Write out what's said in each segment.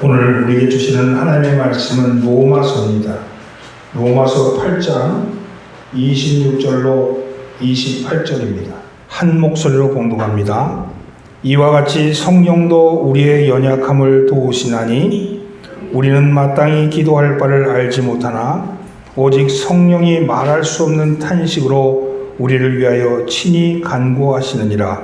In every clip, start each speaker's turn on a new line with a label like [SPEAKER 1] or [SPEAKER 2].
[SPEAKER 1] 오늘 우리에게 주시는 하나님의 말씀은 로마서입니다. 로마서 8장 26절로 28절입니다. 한 목소리로 봉독합니다. 이와 같이 성령도 우리의 연약함을 도우시나니 우리는 마땅히 기도할 바를 알지 못하나 오직 성령이 말할 수 없는 탄식으로 우리를 위하여 친히 간구하시느니라.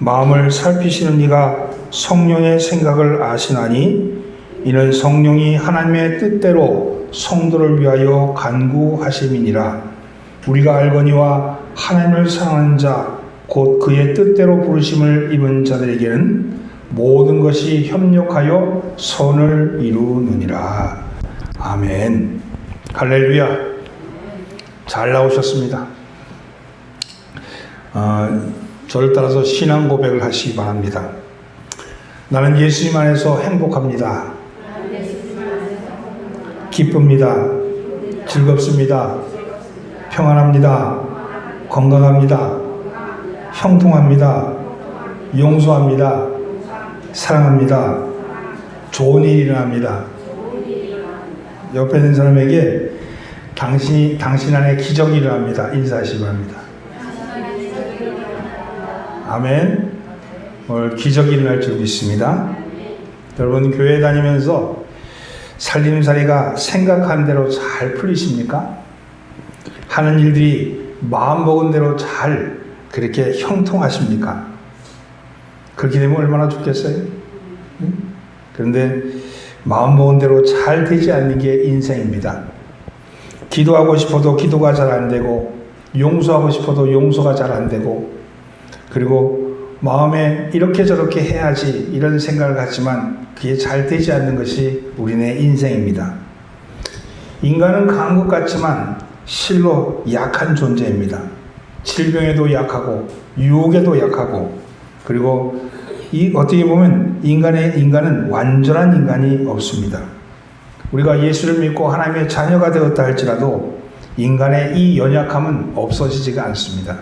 [SPEAKER 1] 마음을 살피시는 이가 성령의 생각을 아시나니 이는 성령이 하나님의 뜻대로 성도를 위하여 간구하심이니라. 우리가 알거니와 하나님을 사랑하는 자 곧 그의 뜻대로 부르심을 입은 자들에게는 모든 것이 협력하여 선을 이루느니라. 아멘. 할렐루야. 잘 나오셨습니다. 저를 따라서 신앙 고백을 하시기 바랍니다. 나는 예수님 안에서 행복합니다. 기쁩니다. 즐겁습니다. 평안합니다. 건강합니다. 형통합니다. 용서합니다. 사랑합니다. 좋은 일이 일어납니다. 옆에 있는 사람에게 당신 안에 기적이 일어납니다. 인사하시기 바랍니다. 아멘. 오늘 기적이 일어날 줄 믿습니다. 여러분 교회 다니면서 살림살이가 생각한 대로 잘 풀리십니까? 하는 일들이 마음먹은 대로 잘 그렇게 형통하십니까? 그렇게 되면 얼마나 좋겠어요? 그런데 마음먹은 대로 잘 되지 않는 게 인생입니다. 기도하고 싶어도 기도가 잘 안 되고 용서하고 싶어도 용서가 잘 안 되고 그리고 마음에 이렇게 저렇게 해야지 이런 생각을 갖지만 그게 잘 되지 않는 것이 우리네 인생입니다. 인간은 강한 것 같지만 실로 약한 존재입니다. 질병에도 약하고 유혹에도 약하고 그리고 어떻게 보면 인간은 완전한 인간이 없습니다. 우리가 예수를 믿고 하나님의 자녀가 되었다 할지라도 인간의 이 연약함은 없어지지가 않습니다.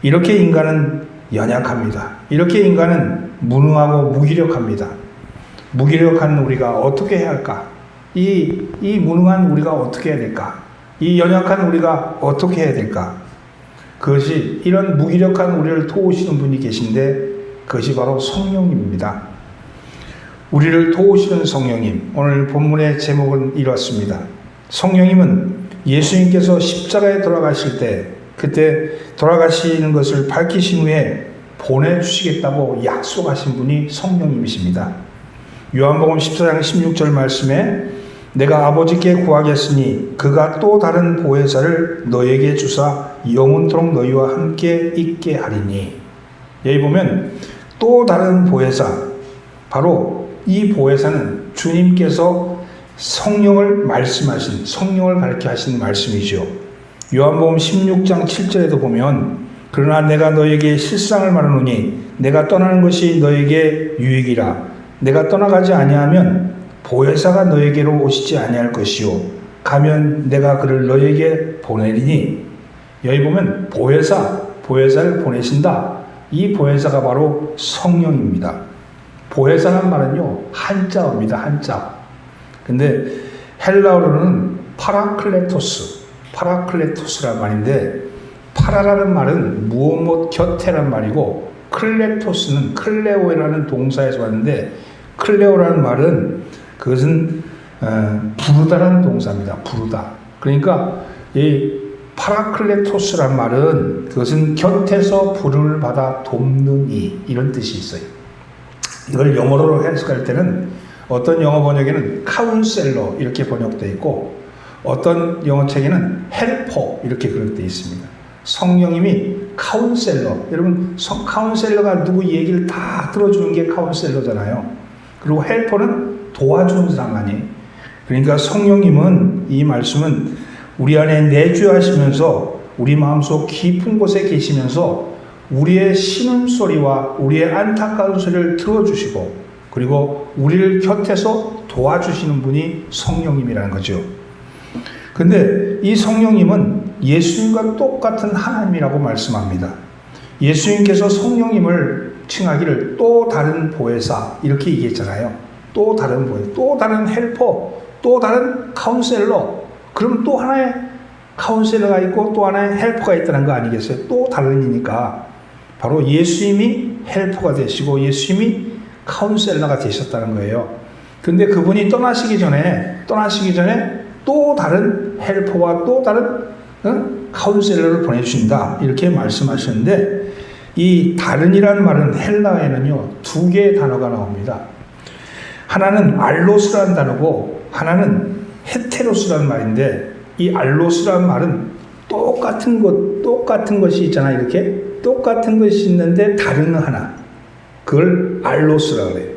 [SPEAKER 1] 이렇게 인간은 연약합니다. 이렇게 인간은 무능하고 무기력합니다. 무기력한 우리가 어떻게 해야 할까? 이 무능한 우리가 어떻게 해야 될까? 이 연약한 우리가 어떻게 해야 될까? 그것이 이런 무기력한 우리를 도우시는 분이 계신데 그것이 바로 성령님입니다. 우리를 도우시는 성령님. 오늘 본문의 제목은 이렇습니다. 성령님은 예수님께서 십자가에 돌아가실 때 그때 돌아가시는 것을 밝히신 후에 보내주시겠다고 약속하신 분이 성령님이십니다. 요한복음 14장 16절 말씀에 내가 아버지께 구하겠으니 그가 또 다른 보혜사를 너에게 주사 영원토록 너희와 함께 있게 하리니. 여기 보면 또 다른 보혜사, 바로 이 보혜사는 주님께서 성령을 말씀하신, 성령을 가르쳐 하신 말씀이죠. 요한복음 16장 7절에도 보면 그러나 내가 너에게 실상을 말하노니 내가 떠나는 것이 너에게 유익이라. 내가 떠나가지 아니하면 보혜사가 너에게로 오시지 아니할 것이요 가면 내가 그를 너에게 보내리니. 여기 보면 보혜사를 보내신다. 이 보혜사가 바로 성령입니다. 보혜사란 말은요 한자어입니다. 한자. 근데 헬라어로는 파라클레토스란 말인데 파라라는 말은 무엇 곁에란 말이고 클레토스는 클레오라는 동사에서 왔는데 클레오라는 말은 그것은 부르다라는 동사입니다. 부르다. 그러니까 이 파라클레토스란 말은 그것은 곁에서 부름을 받아 돕는 이 이런 뜻이 있어요. 이걸 영어로 해석할 때는 어떤 영어 번역에는 카운셀러 이렇게 번역되어 있고 어떤 영어책에는 헬퍼 이렇게 그렇게 되어 있습니다. 성령님이 카운셀러. 여러분 카운셀러가 누구 얘기를 다 들어주는 게 카운셀러잖아요. 그리고 헬퍼는 도와주는 사람 아니에요. 그러니까 성령님은 이 말씀은 우리 안에 내주하시면서 우리 마음속 깊은 곳에 계시면서 우리의 신음소리와 우리의 안타까운 소리를 들어주시고 그리고 우리를 곁에서 도와주시는 분이 성령님이라는 거죠. 근데 이 성령님은 예수님과 똑같은 하나님이라고 말씀합니다. 예수님께서 성령님을 칭하기를 또 다른 보혜사 이렇게 얘기했잖아요. 또 다른 보혜사, 또 다른 헬퍼, 또 다른 카운셀러. 그러면 또 하나의 카운셀러가 있고 또 하나의 헬퍼가 있다는 거 아니겠어요? 또 다른이니까 바로 예수님이 헬퍼가 되시고 예수님이 카운셀러가 되셨다는 거예요. 근데 그분이 떠나시기 전에 또 다른 헬퍼와 또 다른 카운셀러를 보내주신다 이렇게 말씀하셨는데, 이 다른이라는 말은 헬라어에는요 2개의 단어가 나옵니다. 하나는 알로스라는 단어고 하나는 헤테로스라는 말인데, 이 알로스라는 말은 똑같은 것이 있잖아요. 이렇게 똑같은 것이 있는데 다른 하나, 그걸 알로스라고 그래요.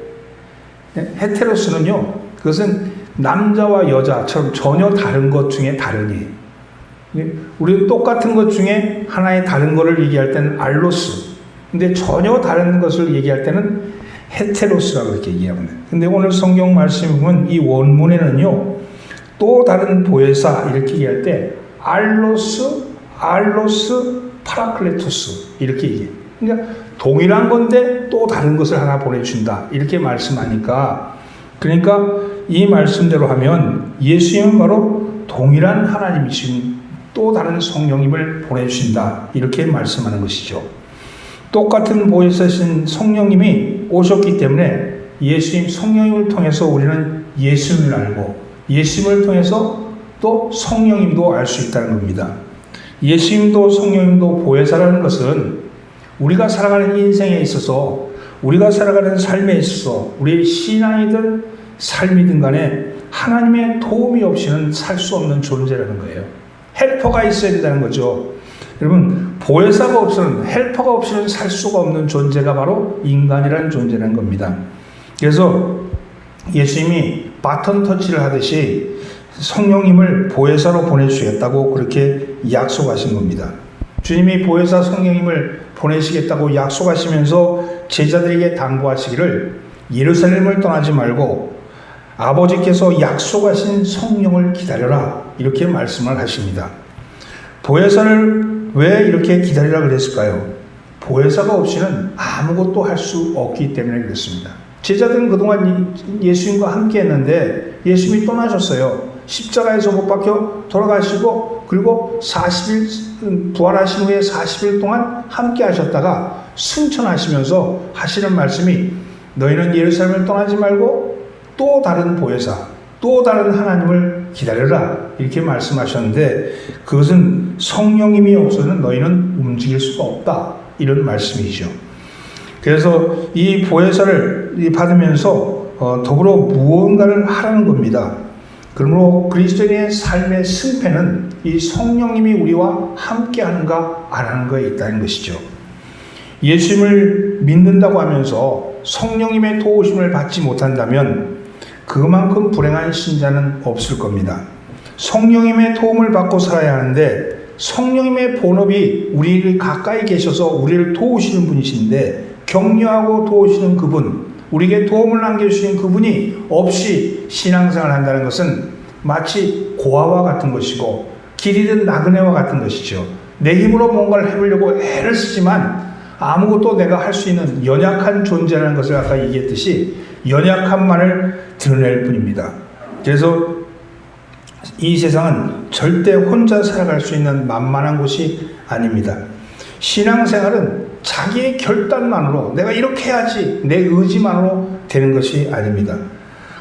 [SPEAKER 1] 헤테로스는요, 그것은 남자와 여자처럼 전혀 다른 것 중에 다른이에요. 우리는 똑같은 것 중에 하나의 다른 것을 얘기할 때는 알로스, 근데 전혀 다른 것을 얘기할 때는 헤테로스라고 이렇게 얘기합니다. 근데 오늘 성경 말씀을 보면 이 원문에는요, 또 다른 보혜사 이렇게 얘기할 때 알로스, 파라클레토스 이렇게 얘기해요. 그러니까 동일한 건데 또 다른 것을 하나 보내준다 이렇게 말씀하니까, 그러니까 이 말씀대로 하면 예수님은 바로 동일한 하나님이신 또 다른 성령님을 보내주신다 이렇게 말씀하는 것이죠. 똑같은 보혜사신 성령님이 오셨기 때문에 예수님 성령님을 통해서 우리는 예수님을 알고, 예수님을 통해서 또 성령님도 알 수 있다는 겁니다. 예수님도 성령님도 보혜사라는 것은 우리가 살아가는 인생에 있어서, 우리가 살아가는 삶에 있어서 우리의 신앙이든 삶이든 간에 하나님의 도움이 없이는 살 수 없는 존재라는 거예요. 헬퍼가 있어야 된다는 거죠. 여러분, 보혜사가 없이는, 헬퍼가 없이는 살 수가 없는 존재가 바로 인간이라는 존재라는 겁니다. 그래서 예수님이 바톤 터치를 하듯이 성령님을 보혜사로 보내주시겠다고 그렇게 약속하신 겁니다. 주님이 보혜사 성령님을 보내시겠다고 약속하시면서 제자들에게 당부하시기를 예루살렘을 떠나지 말고 아버지께서 약속하신 성령을 기다려라 이렇게 말씀을 하십니다. 보혜사를 왜 이렇게 기다리라 그랬을까요? 보혜사가 없이는 아무것도 할 수 없기 때문에 그렇습니다. 제자들은 그동안 예수님과 함께 했는데 예수님이 떠나셨어요. 십자가에서 못 박혀 돌아가시고, 그리고 40일 부활하신 후에 40일 동안 함께 하셨다가 승천하시면서 하시는 말씀이, 너희는 예루살렘을 떠나지 말고 또 다른 보혜사, 또 다른 하나님을 기다려라 이렇게 말씀하셨는데, 그것은 성령님이 없어서는 너희는 움직일 수가 없다 이런 말씀이죠. 그래서 이 보혜사를 받으면서 더불어 무언가를 하라는 겁니다. 그러므로 그리스도인의 삶의 승패는 이 성령님이 우리와 함께 하는가 안 하는 거에 있다는 것이죠. 예수님을 믿는다고 하면서 성령님의 도우심을 받지 못한다면 그만큼 불행한 신자는 없을 겁니다. 성령님의 도움을 받고 살아야 하는데, 성령님의 본업이 우리를 가까이 계셔서 우리를 도우시는 분이신데, 격려하고 도우시는 그분, 우리에게 도움을 남겨주시는 그분이 없이 신앙생활을 한다는 것은 마치 고아와 같은 것이고 길 잃은 나그네와 같은 것이죠. 내 힘으로 뭔가를 해보려고 애를 쓰지만 아무것도 내가 할 수 있는 연약한 존재라는 것을 아까 얘기했듯이 연약함만을 드러낼 뿐입니다. 그래서 이 세상은 절대 혼자 살아갈 수 있는 만만한 곳이 아닙니다. 신앙생활은 자기의 결단만으로 내가 이렇게 해야지 내 의지만으로 되는 것이 아닙니다.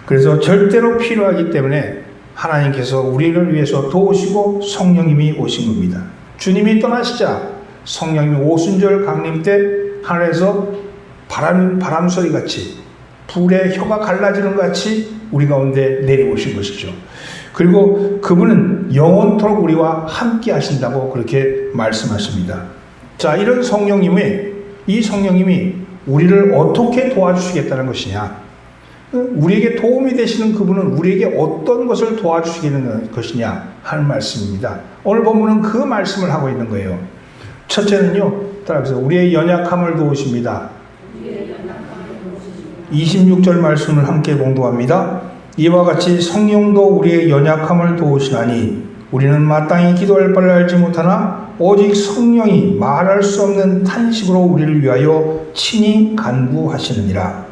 [SPEAKER 1] 그래서 절대로 필요하기 때문에 하나님께서 우리를 위해서 도우시고 성령님이 오신 겁니다. 주님이 떠나시자 성령님이 오순절 강림 때 하늘에서 바람 소리 같이, 불의 혀가 갈라지는 것 같이 우리 가운데 내려오신 것이죠. 그리고 그분은 영원토록 우리와 함께 하신다고 그렇게 말씀하십니다. 자, 이런 이 성령님이 우리를 어떻게 도와주시겠다는 것이냐, 우리에게 도움이 되시는 그분은 우리에게 어떤 것을 도와주시겠는 것이냐 하는 말씀입니다. 오늘 본문은 그 말씀을 하고 있는 거예요. 첫째는요, 따라서 우리의 연약함을 도우십니다. 26절 말씀을 함께 공독합니다. 이와 같이 성령도 우리의 연약함을 도우시나니 우리는 마땅히 기도할 바를 알지 못하나 오직 성령이 말할 수 없는 탄식으로 우리를 위하여 친히 간구하시느니라.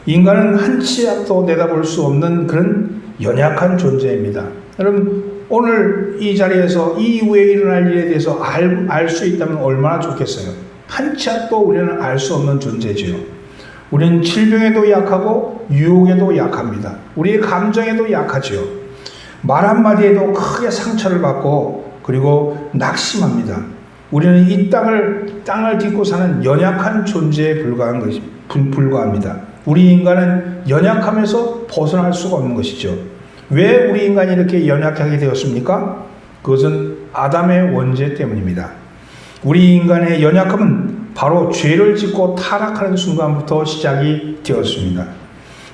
[SPEAKER 1] 인간은 한 치 앞도 내다볼 수 없는 그런 연약한 존재입니다. 여러분, 오늘 이 자리에서 이후에 일어날 일에 대해서 알 수 있다면 얼마나 좋겠어요. 한 치 앞도 우리는 알 수 없는 존재지요. 우리는 질병에도 약하고 유혹에도 약합니다. 우리의 감정에도 약하지요. 말 한마디에도 크게 상처를 받고 그리고 낙심합니다. 우리는 이 땅을 딛고 사는 연약한 존재에 불과합니다. 우리 인간은 연약함에서 벗어날 수가 없는 것이죠. 왜 우리 인간이 이렇게 연약하게 되었습니까? 그것은 아담의 원죄 때문입니다. 우리 인간의 연약함은 바로 죄를 짓고 타락하는 순간부터 시작이 되었습니다.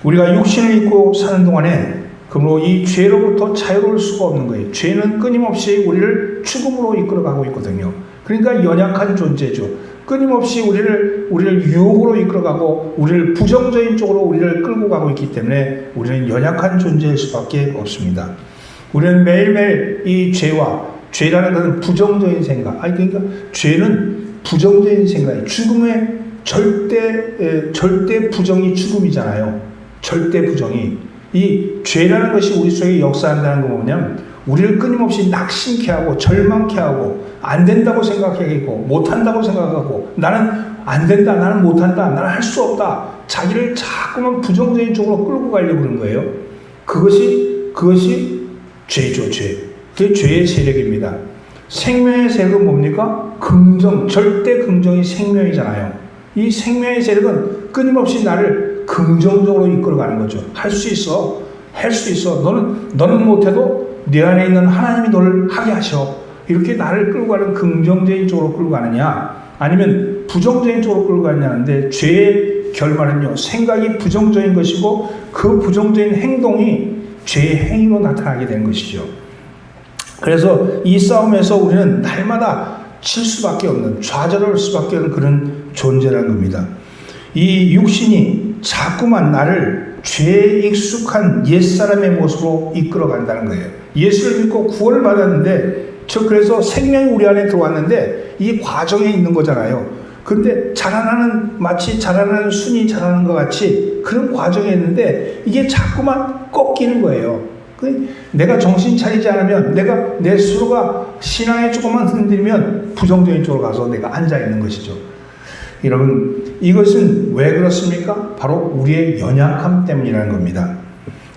[SPEAKER 1] 우리가 육신을 입고 사는 동안에 그러므로 이 죄로부터 자유로울 수가 없는 거예요. 죄는 끊임없이 우리를 죽음으로 이끌어가고 있거든요. 그러니까 연약한 존재죠. 끊임없이 우리를 유혹으로 이끌어가고 우리를 부정적인 쪽으로 우리를 끌고 가고 있기 때문에 우리는 연약한 존재일 수밖에 없습니다. 우리는 매일매일 이 죄라는 것은 부정적인 생각, 그러니까 죄는 부정적인 생각이 죽음의 절대 부정이 죽음이잖아요. 절대 부정이. 이 죄라는 것이 우리 속에 역사한다는 거 보면 우리를 끊임없이 낙심케 하고 절망케 하고 안 된다고 생각하게 하고 못한다고 생각하고 나는 안 된다, 나는 못한다, 나는 할 수 없다. 자기를 자꾸만 부정적인 쪽으로 끌고 가려고 그러는 거예요. 그것이 죄죠, 죄. 그게 죄의 세력입니다. 생명의 세력은 뭡니까? 절대 긍정이 생명이잖아요. 이 생명의 세력은 끊임없이 나를 긍정적으로 이끌어가는 거죠. 할 수 있어. 할 수 있어. 너는 못해도 내 안에 있는 하나님이 너를 하게 하셔. 이렇게 나를 끌고 가는 긍정적인 쪽으로 끌고 가느냐, 아니면 부정적인 쪽으로 끌고 가느냐인데, 죄의 결말은요, 생각이 부정적인 것이고 그 부정적인 행동이 죄의 행위로 나타나게 되는 것이죠. 그래서 이 싸움에서 우리는 날마다 질 수밖에 없는, 좌절할 수밖에 없는 그런 존재라는 겁니다. 이 육신이 자꾸만 나를 죄에 익숙한 옛사람의 모습으로 이끌어간다는 거예요. 예수를 믿고 구원을 받았는데, 그래서 생명이 우리 안에 들어왔는데 이 과정에 있는 거잖아요. 그런데 마치 자라나는 순이 자라는 것 같이 그런 과정에 있는데 이게 자꾸만 꺾이는 거예요. 내가 정신 차리지 않으면, 내 스스로가 신앙에 조금만 흔들리면 부정적인 쪽으로 가서 내가 앉아있는 것이죠. 여러분, 이것은 왜 그렇습니까? 바로 우리의 연약함 때문이라는 겁니다.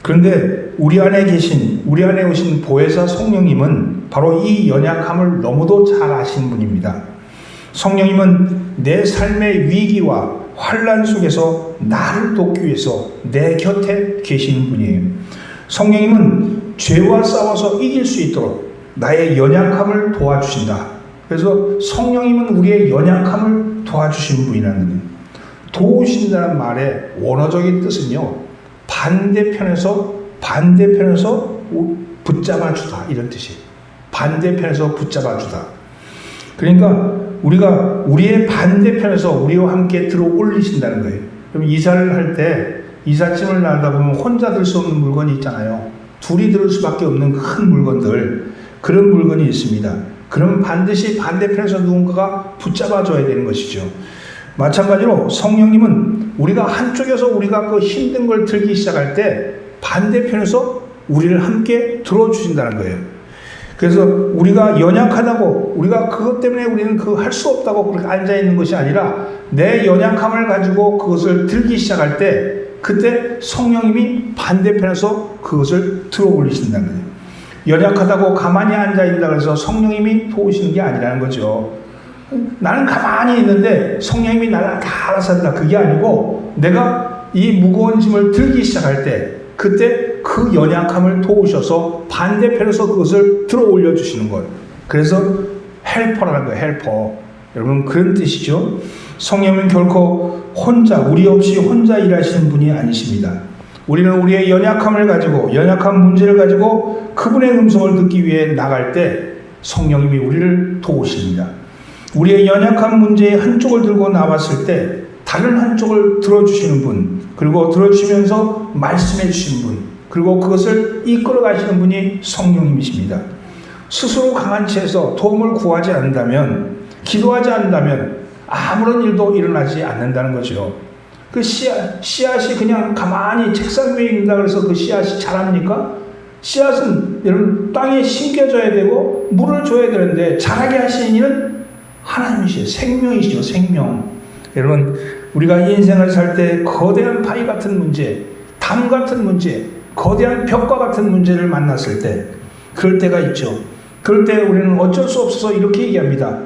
[SPEAKER 1] 그런데 우리 안에 오신 보혜사 성령님은 바로 이 연약함을 너무도 잘 아시는 분입니다. 성령님은 내 삶의 위기와 환난 속에서 나를 돕기 위해서 내 곁에 계시는 분이에요. 성령님은 죄와 싸워서 이길 수 있도록 나의 연약함을 도와주신다. 그래서 성령님은 우리의 연약함을 도와주시는 분이라는 거예요. 도우신다는 말의 원어적인 뜻은요, 반대편에서 붙잡아주다, 이런 뜻이에요. 반대편에서 붙잡아주다. 그러니까 우리가 우리의 반대편에서 우리와 함께 들어 올리신다는 거예요. 그럼 이사를 할 때 이삿짐을 나르다 보면 혼자 들 수 없는 물건이 있잖아요. 둘이 들 수밖에 없는 큰 물건들, 그런 물건이 있습니다. 그럼 반드시 반대편에서 누군가가 붙잡아줘야 되는 것이죠. 마찬가지로 성령님은 우리가 한쪽에서 우리가 그 힘든 걸 들기 시작할 때 반대편에서 우리를 함께 들어주신다는 거예요. 그래서 우리가 연약하다고, 우리가 그것 때문에 우리는 할 수 없다고 그렇게 앉아있는 것이 아니라 내 연약함을 가지고 그것을 들기 시작할 때 그때 성령님이 반대편에서 그것을 들어 올리신다는 거예요. 연약하다고 가만히 앉아있다 그래서 성령님이 도우시는 게 아니라는 거죠. 나는 가만히 있는데 성령님이 나를 다 알아서 한다, 그게 아니고 내가 이 무거운 짐을 들기 시작할 때 그때 그 연약함을 도우셔서 반대편에서 그것을 들어 올려주시는 거예요. 그래서 헬퍼라는 거예요. 헬퍼. 여러분, 그런 뜻이죠. 성령님은 결코 우리 없이 혼자 일하시는 분이 아니십니다. 우리는 우리의 연약함을 가지고, 연약한 문제를 가지고 그분의 음성을 듣기 위해 나갈 때 성령님이 우리를 도우십니다. 우리의 연약한 문제의 한쪽을 들고 나왔을 때 다른 한쪽을 들어주시는 분, 그리고 들어주시면서 말씀해 주시는 분, 그리고 그것을 이끌어 가시는 분이 성령님이십니다. 스스로 강한 채에서 도움을 구하지 않는다면, 기도하지 않는다면 아무런 일도 일어나지 않는다는 거죠. 그 씨앗이 그냥 가만히 책상 위에 있는다 그래서 그 씨앗이 자랍니까? 씨앗은 여러분 땅에 심겨져야 되고 물을 줘야 되는데 자라게 하시는 이는 하나님이시죠. 생명이시죠. 생명. 여러분 우리가 인생을 살 때 거대한 바위 같은 문제, 담 같은 문제, 거대한 벽과 같은 문제를 만났을 때 그럴 때가 있죠. 그럴 때 우리는 어쩔 수 없어서 이렇게 얘기합니다.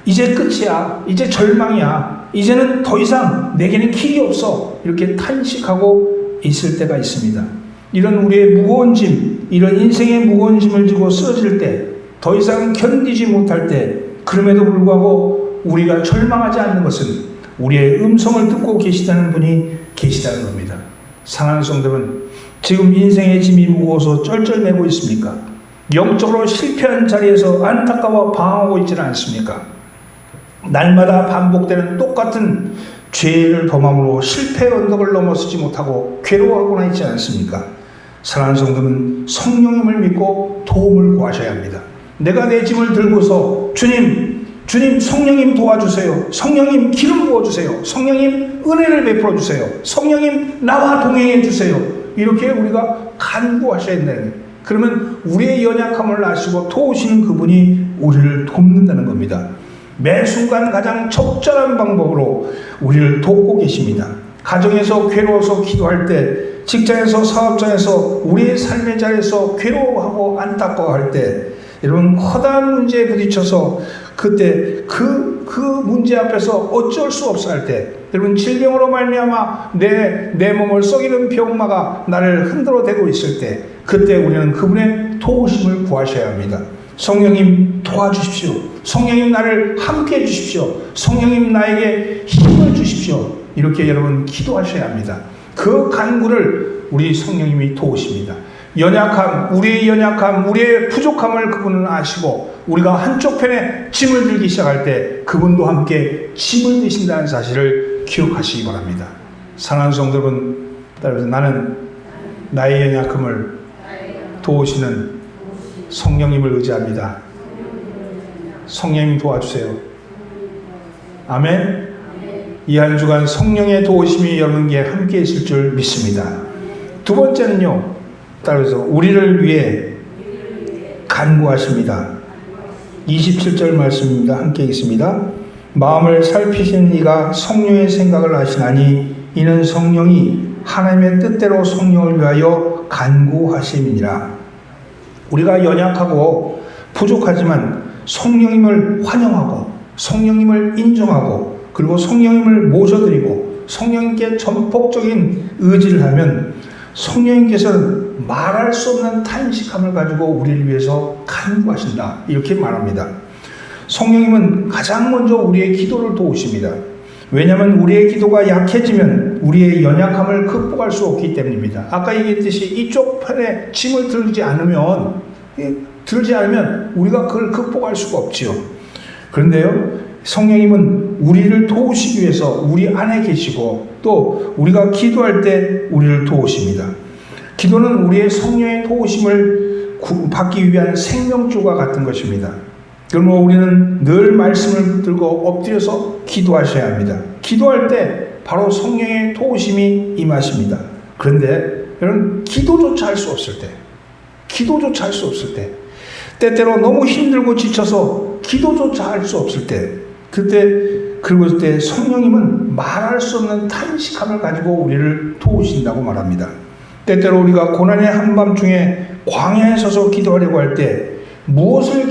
[SPEAKER 1] 이제 끝이야. 이제 절망이야. 이제는 더 이상 내게는 길이 없어. 이렇게 탄식하고 있을 때가 있습니다. 이런 우리의 무거운 짐, 이런 인생의 무거운 짐을 지고 쓰러질 때, 더 이상 견디지 못할 때, 그럼에도 불구하고 우리가 절망하지 않는 것은 우리의 음성을 듣고 계시다는 분이 계시다는 겁니다. 사랑하는 성도는 지금 인생의 짐이 무거워서 쩔쩔매고 있습니까? 영적으로 실패한 자리에서 안타까워 방황하고 있지는 않습니까? 날마다 반복되는 똑같은 죄를 범함으로 실패의 언덕을 넘어서지 못하고 괴로워하고나 있지 않습니까? 사랑하는 성도는 성령님을 믿고 도움을 구하셔야 합니다. 내가 내 짐을 들고서 주님 성령님 도와주세요. 성령님 기름 부어주세요. 성령님 은혜를 베풀어 주세요. 성령님 나와 동행해 주세요. 이렇게 우리가 간구하셔야 된다는 거예요. 그러면 우리의 연약함을 아시고 도우시는 그분이 우리를 돕는다는 겁니다. 매 순간 가장 적절한 방법으로 우리를 돕고 계십니다. 가정에서 괴로워서 기도할 때, 직장에서 사업장에서 우리의 삶의 자리에서 괴로워하고 안타까워할 때, 여러분 커다란 문제에 부딪혀서 그때 그 문제 앞에서 어쩔 수 없어 할 때, 여러분 질병으로 말미암아 내 몸을 썩이는 병마가 나를 흔들어대고 있을 때, 그때 우리는 그분의 도우심을 구하셔야 합니다. 성령님 도와주십시오. 성령님 나를 함께해 주십시오. 성령님 나에게 힘을 주십시오. 이렇게 여러분 기도하셔야 합니다. 그 간구를 우리 성령님이 도우십니다. 우리의 연약함, 우리의 부족함을 그분은 아시고 우리가 한쪽 편에 짐을 들기 시작할 때 그분도 함께 짐을 지신다는 사실을 기억하시기 바랍니다. 사랑하는 성도 여러분, 따라서 나는 나의 연약함을 도우시는 성령님을 의지합니다. 성령님 도와주세요. 아멘. 이 한 주간 성령의 도우심이 여러분께 함께 있을 줄 믿습니다. 두 번째는요, 따라서 우리를 위해 간구하십니다. 27절 말씀입니다. 함께 읽습니다. 마음을 살피시는 이가 성령의 생각을 하시나니 이는 성령이 하나님의 뜻대로 성령을 위하여 간구하심이니라. 우리가 연약하고 부족하지만 성령님을 환영하고 성령님을 인정하고 그리고 성령님을 모셔드리고 성령님께 전폭적인 의지를 하면 성령님께서는 말할 수 없는 탄식함을 가지고 우리를 위해서 간구하신다. 이렇게 말합니다. 성령님은 가장 먼저 우리의 기도를 도우십니다. 왜냐하면 우리의 기도가 약해지면 우리의 연약함을 극복할 수 없기 때문입니다. 아까 얘기했듯이 이쪽 편에 짐을 들지 않으면 우리가 그걸 극복할 수가 없지요. 그런데요, 성령님은 우리를 도우시기 위해서 우리 안에 계시고 또 우리가 기도할 때 우리를 도우십니다. 기도는 우리의 성령의 도우심을 받기 위한 생명줄과 같은 것입니다. 그러므로 우리는 늘 말씀을 들고 엎드려서 기도하셔야 합니다. 기도할 때 바로 성령의 도우심이 임하십니다. 그런데 여러분 기도조차 할 수 없을 때 때때로 너무 힘들고 지쳐서 기도조차 할 수 없을 때 그럴 때 성령님은 말할 수 없는 탄식함을 가지고 우리를 도우신다고 말합니다. 때때로 우리가 고난의 한밤중에 광야에 서서 기도하려고 할 때 무엇을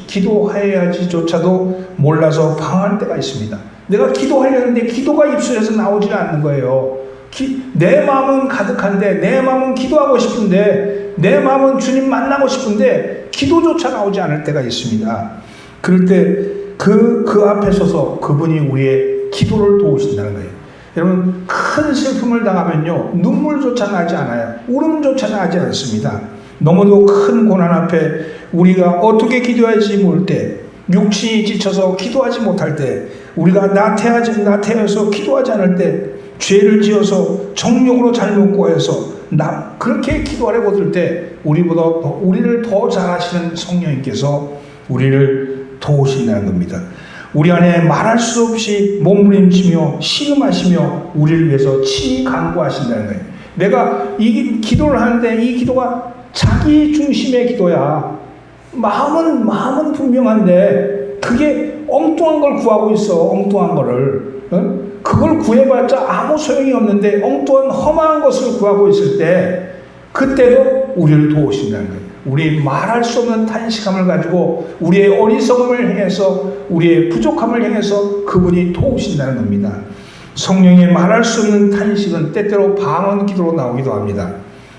[SPEAKER 1] 기도해야지조차도 몰라서 방황할 때가 있습니다. 내가 기도하려는데 기도가 입술에서 나오지 않는 거예요. 내 마음은 가득한데, 내 마음은 기도하고 싶은데, 내 마음은 주님 만나고 싶은데 기도조차 나오지 않을 때가 있습니다. 그럴 때 그 앞에 서서 그분이 우리의 기도를 도우신다는 거예요. 여러분 큰 슬픔을 당하면요 눈물조차 나지 않아요. 울음조차 나지 않습니다. 너무도 큰 고난 앞에 우리가 어떻게 기도할지 모를 때, 육신이 지쳐서 기도하지 못할 때 우리가 나태해서 기도하지 않을 때, 죄를 지어서 정욕으로 잘못 구해서 그렇게 기도하려고 들 때 우리를 더 잘하시는 성령님께서 우리를 도우신다는 겁니다. 우리 안에 말할 수 없이 몸부림치며 신음하시며 우리를 위해서 친히 간구하신다는 거예요. 내가 이 기도를 하는데 이 기도가 자기 중심의 기도야. 마음은 분명한데 그게 엉뚱한 걸 구하고 있어. 엉뚱한 거를. 그걸 구해봤자 아무 소용이 없는데 엉뚱한 험한 것을 구하고 있을 때 그때도 우리를 도우신다는 거예요. 우리 말할 수 없는 탄식함을 가지고 우리의 어리석음을 행해서 우리의 부족함을 행해서 그분이 도우신다는 겁니다. 성령의 말할 수 없는 탄식은 때때로 방언 기도로 나오기도 합니다.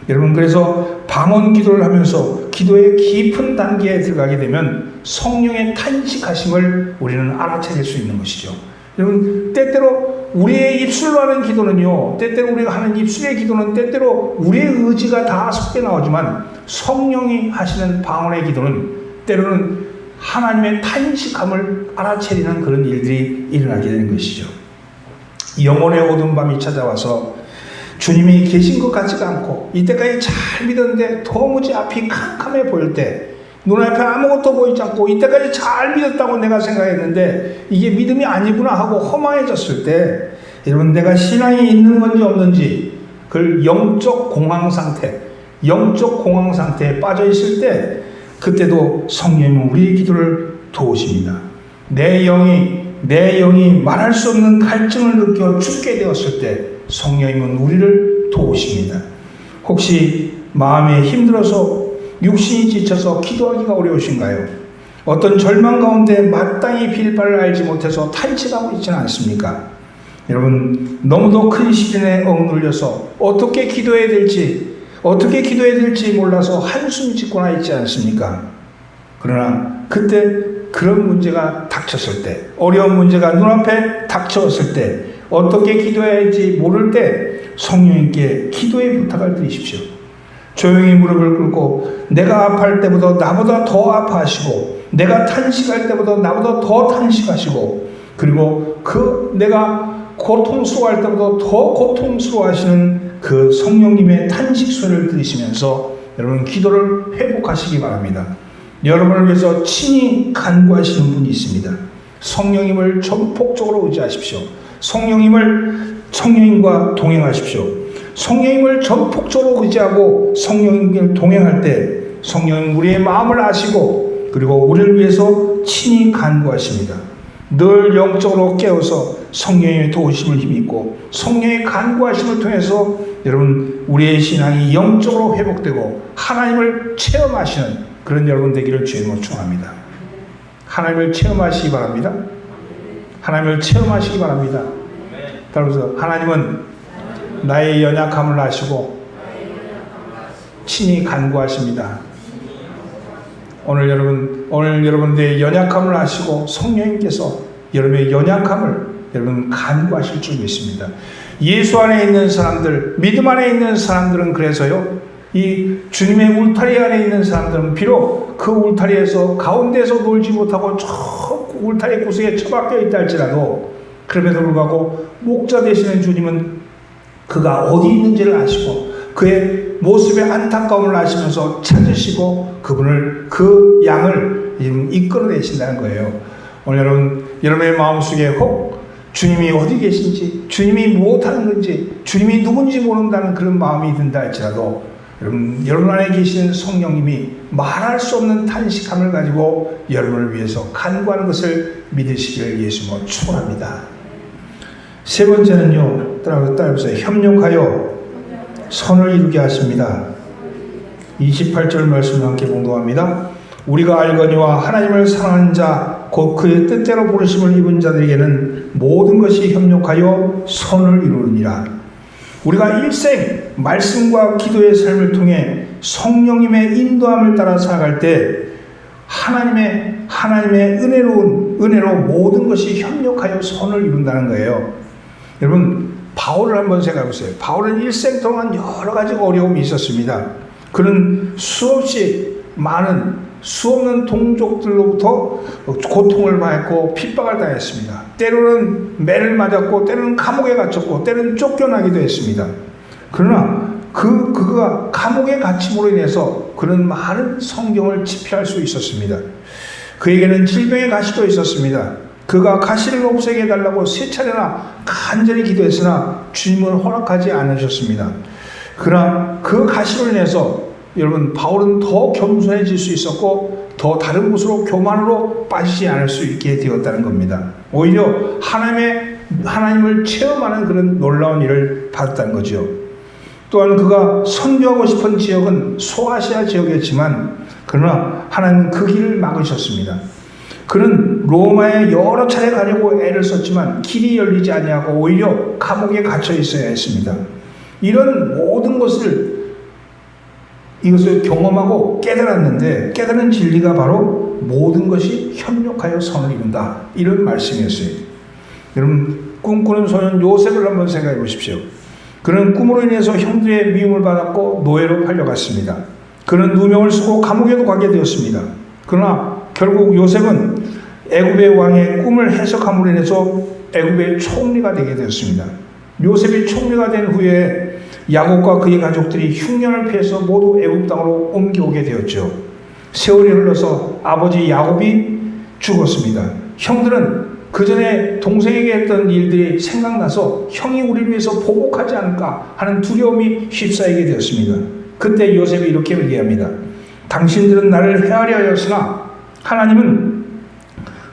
[SPEAKER 1] 여러분, 그래서 방언 기도를 하면서 기도의 깊은 단계에 들어가게 되면 성령의 탄식하심을 우리는 알아차릴 수 있는 것이죠. 여러분, 때때로 우리의 입술로 하는 기도는요, 때때로 우리가 하는 입술의 기도는 때때로 우리의 의지가 다 섞여 나오지만 성령이 하시는 방언의 기도는 때로는 하나님의 탄식함을 알아차리는 그런 일들이 일어나게 되는 것이죠. 영혼의 어두운 밤이 찾아와서 주님이 계신 것 같지가 않고 이때까지 잘 믿었는데 도무지 앞이 캄캄해 보일 때, 눈앞에 아무것도 보이지 않고 이때까지 잘 믿었다고 내가 생각했는데 이게 믿음이 아니구나 하고 허망해졌을 때, 여러분, 내가 신앙이 있는 건지 없는지 그 영적 공황 상태에 빠져 있을 때 그때도 성령님은 우리의 기도를 도우십니다. 내 영이 말할 수 없는 갈증을 느껴 죽게 되었을 때 성령님은 우리를 도우십니다. 혹시 마음에 힘들어서 육신이 지쳐서 기도하기가 어려우신가요? 어떤 절망 가운데 마땅히 빌 바를 알지 못해서 탄식하고 있지는 않습니까? 여러분, 너무도 큰 시련에 억눌려서 어떻게 기도해야 될지 몰라서 한숨 짓거나 있지 않습니까? 그러나 그때 그런 문제가 닥쳤을 때, 어려운 문제가 눈앞에 닥쳐왔을 때, 어떻게 기도해야 할지 모를 때 성령님께 기도의 부탁을 드리십시오. 조용히 무릎을 꿇고 내가 아파할 때보다 나보다 더 아파하시고, 내가 탄식할 때보다 나보다 더 탄식하시고, 그리고 내가 고통스러워할 때보다 더 고통스러워하시는 그 성령님의 탄식 소리를 들으시면서 여러분 기도를 회복하시기 바랍니다. 여러분을 위해서 친히 간구하시는 분이 있습니다. 성령님을 전폭적으로 의지하십시오. 성령님과 동행하십시오. 성령님을 전폭적으로 의지하고 성령님을 동행할 때 성령님 우리의 마음을 아시고 그리고 우리를 위해서 친히 간구하십니다. 늘 영적으로 깨어서 성령의 도우심을 힘입고 성령의 간구하심을 통해서 여러분 우리의 신앙이 영적으로 회복되고 하나님을 체험하시는 그런 여러분 되기를 주님으로 축원합니다. 하나님을 체험하시기 바랍니다. 하나님을 체험하시기 바랍니다. 따라서 하나님은 나의 연약함을 아시고 친히 간구하십니다. 오늘 여러분들의 연약함을 아시고 성령님께서 여러분의 연약함을 여러분 간구하실 줄 믿습니다. 예수 안에 있는 사람들, 믿음 안에 있는 사람들은 그래서요, 이 주님의 울타리 안에 있는 사람들은 비록 그 울타리에서 가운데서 놀지 못하고 저 울타리 구석에 처박혀 있다 할지라도 그럼에도 불구하고 목자 되시는 주님은 그가 어디 있는지를 아시고 그의 모습의 안타까움을 아시면서 찾으시고 그 양을 이끌어내신다는 거예요. 오늘 여러분의 마음속에 혹 주님이 어디 계신지, 주님이 무엇하는 건지, 주님이 누군지 모른다는 그런 마음이 든다 할지라도 여러분 안에 계신 성령님이 말할 수 없는 탄식함을 가지고 여러분을 위해서 간구하는 것을 믿으시기를 예수님으로 축원합니다. 세 번째는요, 따라보세요. 협력하여 선을 이루게 하십니다. 28절 말씀을 함께 봉독합니다. 우리가 알거니와 하나님을 사랑하는 자 곧 그의 뜻대로 부르심을 입은 자들에게는 모든 것이 협력하여 선을 이루느니라. 우리가 일생 말씀과 기도의 삶을 통해 성령님의 인도함을 따라 살아갈 때 하나님의 은혜로 모든 것이 협력하여 선을 이룬다는 거예요. 여러분, 바울을 한번 생각해 보세요. 바울은 일생 동안 여러 가지 어려움이 있었습니다. 그는 수없이 많은 수없는 동족들로부터 고통을 받고 핍박을 당했습니다. 때로는 매를 맞았고 때로는 감옥에 갇혔고 때로는 쫓겨나기도 했습니다. 그러나 그가 감옥에 갇힘으로 인해서 그는 많은 성경을 집필할 수 있었습니다. 그에게는 질병의 가시도 있었습니다. 그가 가시를 없애게 해달라고 3차례나 간절히 기도했으나 주님은 허락하지 않으셨습니다. 그러나 그 가시로 인해서 여러분 바울은 더 겸손해질 수 있었고 더 다른 곳으로 교만으로 빠지지 않을 수 있게 되었다는 겁니다. 오히려 하나님을 체험하는 그런 놀라운 일을 받았다는 거죠. 또한 그가 선교하고 싶은 지역은 소아시아 지역이었지만 그러나 하나님은 그 길을 막으셨습니다. 그는 로마에 여러 차례 가려고 애를 썼지만 길이 열리지 아니하고 오히려 감옥에 갇혀 있어야 했습니다. 이런 모든 이것을 경험하고 깨달았는데 깨달은 진리가 바로 모든 것이 협력하여 선을 이룬다. 이런 말씀이었어요. 여러분 꿈꾸는 소년 요셉을 한번 생각해 보십시오. 그는 꿈으로 인해서 형들의 미움을 받았고 노예로 팔려갔습니다. 그는 누명을 쓰고 감옥에도 가게 되었습니다. 그러나 결국 요셉은 애굽의 왕의 꿈을 해석함으로 인해서 애굽의 총리가 되게 되었습니다. 요셉이 총리가 된 후에 야곱과 그의 가족들이 흉년을 피해서 모두 애굽 땅으로 옮겨오게 되었죠. 세월이 흘러서 아버지 야곱이 죽었습니다. 형들은 그 전에 동생에게 했던 일들이 생각나서 형이 우리를 위해서 보복하지 않을까 하는 두려움이 휩싸이게 되었습니다. 그때 요셉이 이렇게 얘기합니다. 당신들은 나를 헤아려 하였으나 하나님은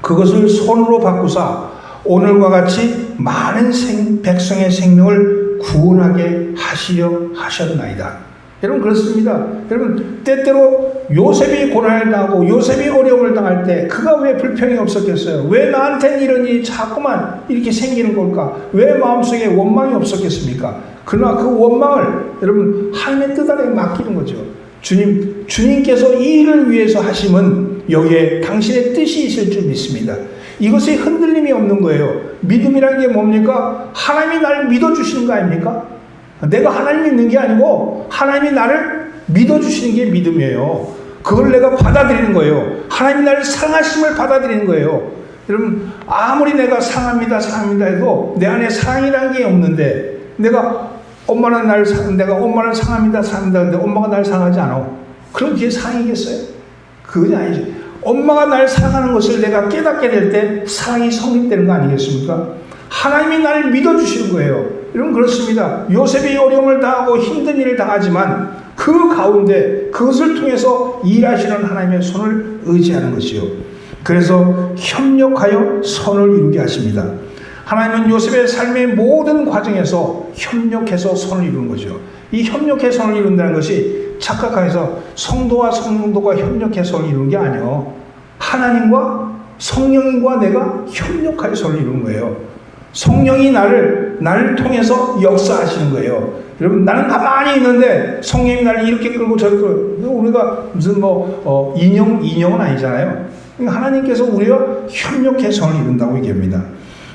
[SPEAKER 1] 그것을 손으로 바꾸사 오늘과 같이 많은 백성의 생명을 구원하게 하시려 하셨나이다. 여러분 그렇습니다. 여러분 때때로 요셉이 고난을 당하고 요셉이 어려움을 당할 때 그가 왜 불평이 없었겠어요? 왜 나한테는 이런 일이 자꾸만 이렇게 생기는 걸까? 왜 마음속에 원망이 없었겠습니까? 그러나 그 원망을 여러분 하나님의 뜻 아래 맡기는 거죠. 주님께서 이 일을 위해서 하심은 여기에 당신의 뜻이 있을 줄 믿습니다. 이것에 흔들림이 없는 거예요. 믿음이라는 게 뭡니까? 하나님이 나를 믿어주시는 거 아닙니까? 내가 하나님 믿는 게 아니고 하나님이 나를 믿어주시는 게 믿음이에요. 그걸 내가 받아들이는 거예요. 하나님이 나를 사랑하심을 받아들이는 거예요. 여러분 아무리 내가 사랑합니다 해도 내 안에 사랑이라는 게 없는데 내가 엄마는 나를 사랑합니다 하는데 엄마가 나를 사랑하지 않아. 그럼 그게 사랑이겠어요? 그건 아니죠. 엄마가 나를 사랑하는 것을 내가 깨닫게 될 때 사랑이 성립되는 거 아니겠습니까? 하나님이 나를 믿어주시는 거예요. 여러분 그렇습니다. 요셉이 어려움을 당하고 힘든 일을 당하지만 그 가운데 그것을 통해서 일하시는 하나님의 손을 의지하는 것이요. 그래서 협력하여 선을 이루게 하십니다. 하나님은 요셉의 삶의 모든 과정에서 협력해서 선을 이루는 거죠. 이 협력해서 선을 이룬다는 것이 착각해서 성도와 성도가 협력해서 선을 이루는 게 아니에요. 하나님과 성령과 내가 협력하여 선을 이루는 거예요. 성령이 나를 통해서 역사하시는 거예요. 여러분 나는 가만히 있는데 성령이 나를 이렇게 끌고 저렇게 끌고 우리가 무슨 인형은 아니잖아요. 하나님께서 우리와 협력해서 선을 이룬다고 얘기합니다.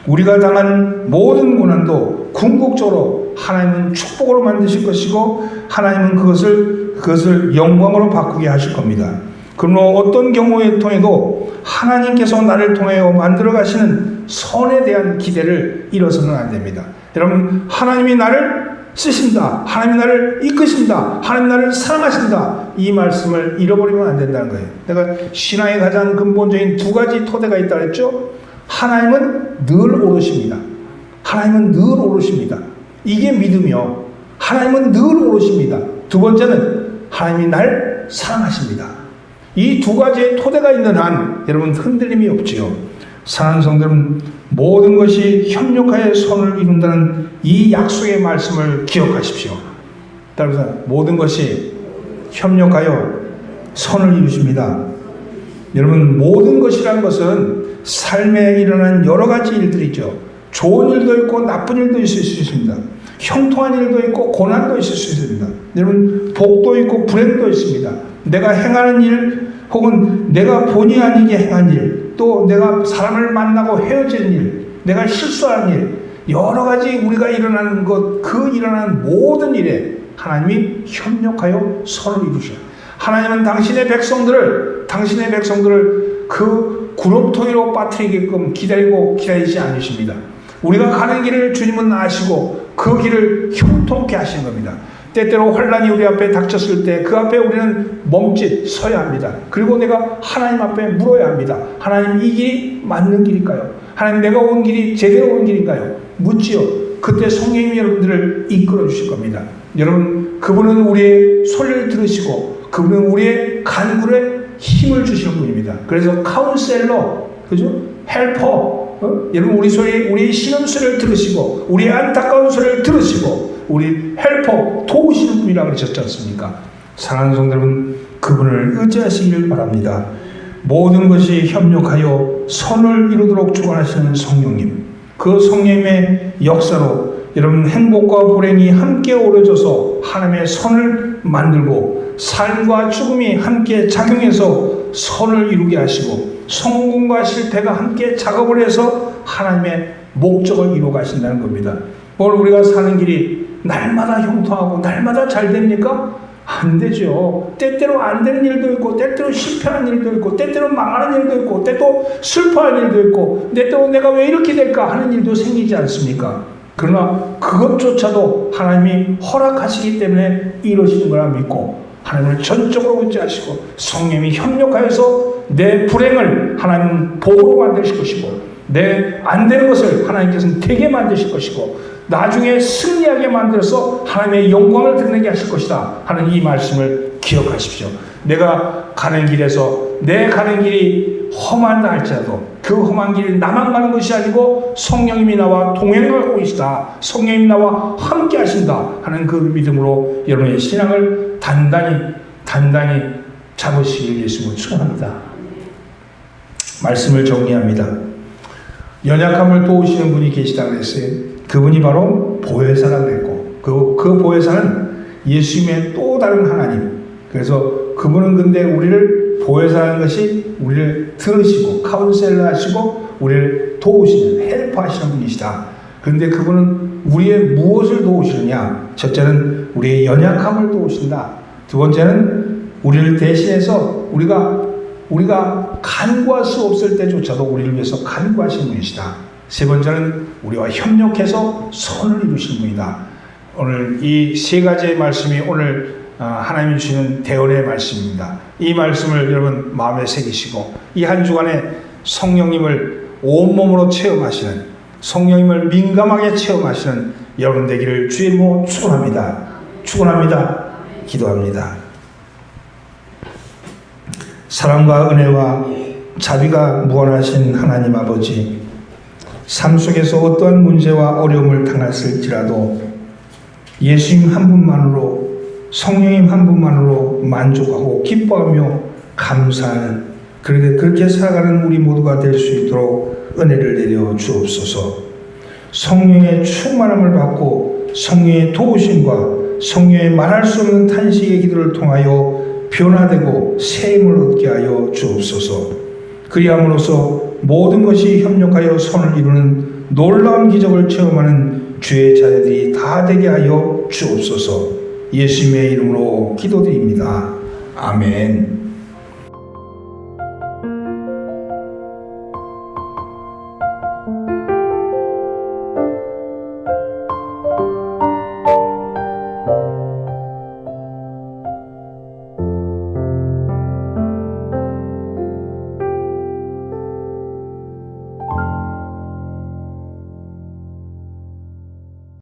[SPEAKER 1] 우리가 당한 모든 고난도 궁극적으로 하나님은 축복으로 만드실 것이고 하나님은 그것을 영광으로 바꾸게 하실 겁니다. 그러나 어떤 경우에 통해도 하나님께서 나를 통하여 만들어 가시는 선에 대한 기대를 잃어서는 안 됩니다. 여러분 하나님이 나를 쓰신다. 하나님이 나를 이끄신다. 하나님이 나를 사랑하신다. 이 말씀을 잃어버리면 안 된다는 거예요. 내가 신앙의 가장 근본적인 두 가지 토대가 있다고 했죠. 하나님은 늘 오르십니다. 하나님은 늘 오르십니다. 이게 믿음이요. 하나님은 늘 오르십니다. 두 번째는 하나님이 날 사랑하십니다. 이 두 가지의 토대가 있는 한 여러분 흔들림이 없지요. 사랑하는 성도는 모든 것이 협력하여 선을 이룬다는 이 약속의 말씀을 기억하십시오. 따라서 모든 것이 협력하여 선을 이루십니다. 여러분 모든 것이라는 것은 삶에 일어난 여러 가지 일들이죠. 좋은 일도 있고 나쁜 일도 있을 수 있습니다. 형통한 일도 있고 고난도 있을 수 있습니다. 여러분 복도 있고 불행도 있습니다. 내가 행하는 일 혹은 내가 본의 아니게 행한 일, 또 내가 사람을 만나고 헤어지는 일, 내가 실수하는 일, 여러 가지 우리가 일어나는 것, 그 일어나는 모든 일에 하나님이 협력하여 선을 이루셔요. 하나님은 당신의 백성들을 그 구름통이로 빠뜨리게끔 기다리지 않으십니다. 우리가 가는 길을 주님은 아시고 그 길을 형통케 하시는 겁니다. 때때로 환란이 우리 앞에 닥쳤을 때 그 앞에 우리는 멈칫 서야 합니다. 그리고 내가 하나님 앞에 물어야 합니다. 하나님, 이 길이 맞는 길일까요? 하나님, 내가 온 길이 제대로 온 길인가요? 묻지요. 그때 성령님이 여러분들을 이끌어 주실 겁니다. 여러분, 그분은 우리의 소리를 들으시고 그분은 우리의 간구에 힘을 주시는 분입니다. 그래서 카운셀러, 그죠? 헬퍼, 여러분, 우리의 신음소리를 들으시고 우리의 안타까운 소리를 들으시고 우리 헬퍼 도우시는 분이라고 그러셨지 않습니까? 사랑하는 성도 여러분, 그분을 의지하시기를 바랍니다. 모든 것이 협력하여 선을 이루도록 주관하시는 성령님, 그 성령님의 역사로 여러분 행복과 불행이 함께 어우러져서 하나님의 선을 만들고 삶과 죽음이 함께 작용해서 선을 이루게 하시고 성공과 실패가 함께 작업을 해서 하나님의 목적을 이루어 가신다는 겁니다. 오늘 우리가 사는 길이 날마다 형통하고 날마다 잘 됩니까? 안 되죠. 때때로 안 되는 일도 있고 때때로 실패하는 일도 있고 때때로 망하는 일도 있고 때때로 슬퍼하는 일도 있고 때때로 내가 왜 이렇게 될까 하는 일도 생기지 않습니까? 그러나 그것조차도 하나님이 허락하시기 때문에 이루어지는 거라 믿고 하나님을 전적으로 의지하시고 성령이 협력하여서 내 불행을 하나님은 복으로 만드실 것이고 내 안 되는 것을 하나님께서는 되게 만드실 것이고 나중에 승리하게 만들어서 하나님의 영광을 드러내게 하실 것이다 하는 이 말씀을 기억하십시오. 내가 가는 길에서 내 가는 길이 험한다 할지라도 그 험한 길이 나만 가는 것이 아니고 성령님이 나와 동행하고 계시다, 성령님이 나와 함께 하신다 하는 그 믿음으로 여러분의 신앙을 단단히 잡으시길 예수님으로 축원합니다. 말씀을 정리합니다. 연약함을 도우시는 분이 계시다고 그랬어요. 그분이 바로 보혜사라고 그랬고 그 보혜사는 예수님의 또 다른 하나님. 그래서 그분은 근데 우리를 보혜사라는 것이 우리를 들으시고 카운셀러 하시고 우리를 도우시는 헬퍼 하시는 분이시다. 그런데 그분은 우리의 무엇을 도우시느냐? 첫째는 우리의 연약함을 도우신다. 두 번째는 우리를 대신해서 우리가 간구할 수 없을 때조차도 우리를 위해서 간구하시는 분이시다. 세 번째는 우리와 협력해서 선을 이루시는 분이다. 오늘 이 세 가지의 말씀이 오늘 하나님이 주시는 대언의 말씀입니다. 이 말씀을 여러분 마음에 새기시고 이 한 주간에 성령님을 온몸으로 체험하시는, 성령님을 민감하게 체험하시는 여러분 되기를 주의 이름으로 축원합니다. 기도합니다. 사랑과 은혜와 자비가 무한하신 하나님 아버지, 삶 속에서 어떠한 문제와 어려움을 당했을지라도 예수님 한 분만으로, 성령님 한 분만으로 만족하고 기뻐하며 감사하는, 그렇게 살아가는 우리 모두가 될 수 있도록 은혜를 내려 주옵소서. 성령의 충만함을 받고 성령의 도우심과 성령의 말할 수 없는 탄식의 기도를 통하여 변화되고 새 힘을 얻게 하여 주옵소서. 그리함으로써 모든 것이 협력하여 선을 이루는 놀라운 기적을 체험하는 주의 자녀들이 다 되게 하여 주옵소서. 예수님의 이름으로 기도드립니다. 아멘.